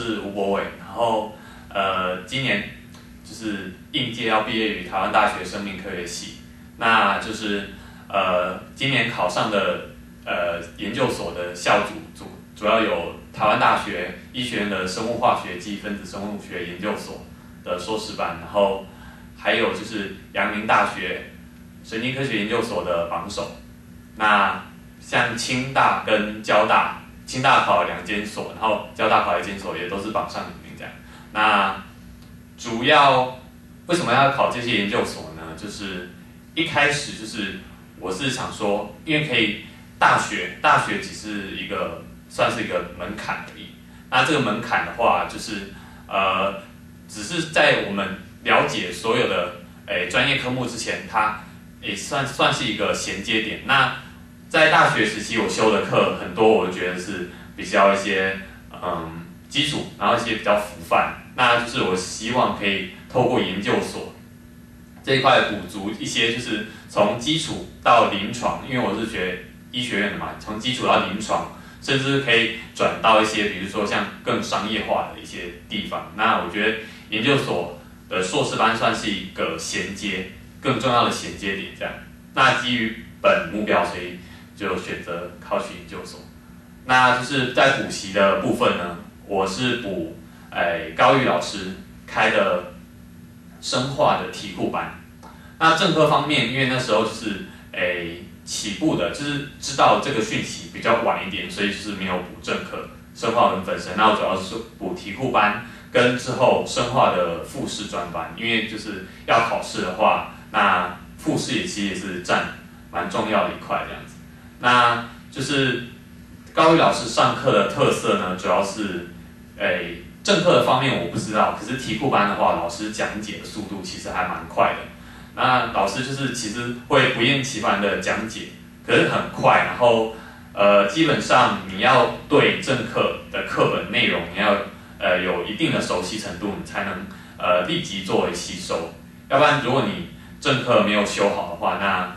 是吴博伟，然后今年就是应届要毕业于台湾大学生命科学系，那就是今年考上的研究所的校主要有台湾大学医学院的生物化学暨分子生物学研究所的硕士班，然后还有就是阳明大学神经科学研究所的榜首。那像清大跟交大，清大考了2间所，然后交大考1间所，也都是榜上有名这样。那主要为什么要考这些研究所呢？就是一开始就是我是想说，因为可以大学只是算是一个门槛而已。那这个门槛的话，就是只是在我们了解所有的专业科目之前，它也算是一个衔接点。那在大学时期，我修的课很多，我觉得是比较一些基础，然后一些比较浮泛。那就是我希望可以透过研究所这一块补足一些，就是从基础到临床，因为我是学医学院的嘛，从基础到临床，甚至可以转到一些，比如说像更商业化的一些地方。那我觉得研究所的硕士班算是一个衔接，更重要的衔接点这样。那基于本目标，所以就选择考取研究所。那就是在补习的部分呢，我是补高玉老师开的生化的题库班。那正科方面，因为那时候就是起步的，就是知道这个讯息比较晚一点，所以就是没有补正科生化跟分身。那我主要是补题库班跟之后生化的复试专班，因为就是要考试的话，那复试其实也是占蛮重要的一块这样子。那就是高玉老师上课的特色呢，主要是正课的方面我不知道，可是题库班的话，老师讲解的速度其实还蛮快的。那老师就是其实会不厌其烦的讲解，可是很快，然后基本上你要对正课的课本内容你要有一定的熟悉程度，你才能立即作为吸收。要不然如果你正课没有修好的话，那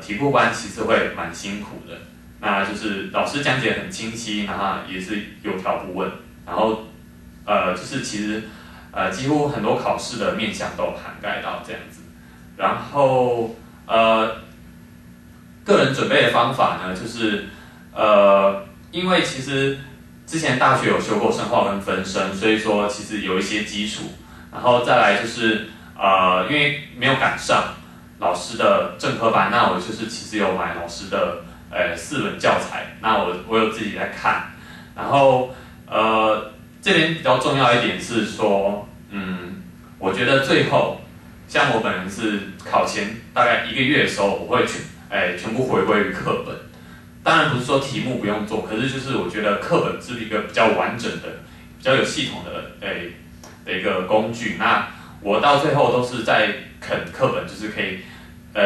题库班其实会蛮辛苦的。那就是老师讲解很清晰，然后也是有条不紊，然后就是其实几乎很多考试的面向都涵盖到这样子。然后个人准备的方法呢，就是因为其实之前大学有修过生化跟分身，所以说其实有一些基础。然后再来就是因为没有赶上老师的正科班，那我就是其实有买老师的4本教材，那我有自己在看。然后这边比较重要一点是说，我觉得最后像我本人是考前大概1个月的时候，我会全部回归于课本。当然不是说题目不用做，可是就是我觉得课本是一个比较完整的、比较有系统的一个工具。那我到最后都是在啃课本，就是可以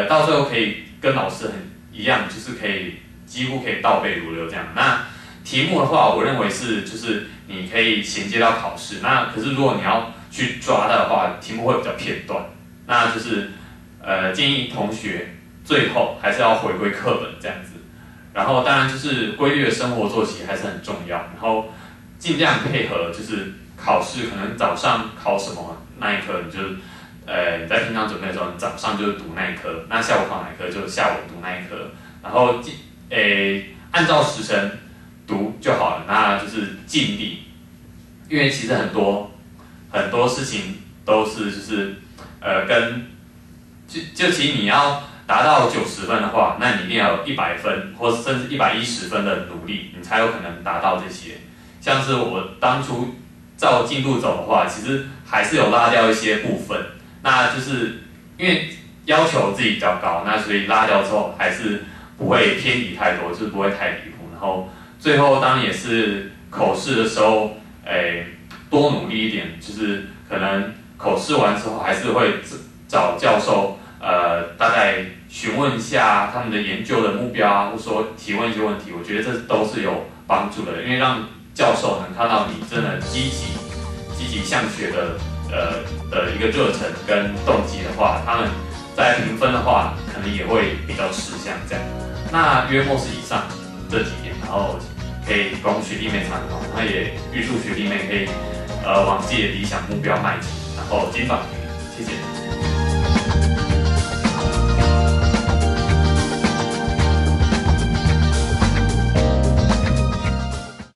到最后可以跟老师一样，就是几乎可以倒背如流这样。那题目的话，我认为就是你可以衔接到考试。那可是如果你要去抓的话，题目会比较片段。那就是建议同学最后还是要回归课本这样子。然后当然就是规律的生活作息还是很重要。然后尽量配合就是考试，可能早上考什么那一科，你就你在平常准备的时候，你早上就是读那一科，那下午考哪一科就下午读那一科。然后按照时辰读就好了，那就是尽力，因为其实很多事情都是就是其实你要达到90分的话，那你一定要有100分或甚至110分的努力，你才有可能达到这些。像是我当初照进度走的话，其实还是有落掉一些部分，那就是因为要求自己比较高，那所以落掉之后还是不会偏离太多，就是不会太离谱。然后最后当然也是口试的时候，多努力一点，就是可能口试完之后还是会找教授，大概询问一下他们的研究的目标啊，或者说提问一些问题，我觉得这都是有帮助的，因为让教授能看到你真的积极向学的一个热忱跟动机的话，他们在评分的话，可能也会比较吃香这样。那约莫是以上这几点，然后可以供学弟妹参考，那也预祝学弟妹可以往自己的理想目标迈进，然后金榜题名，谢谢。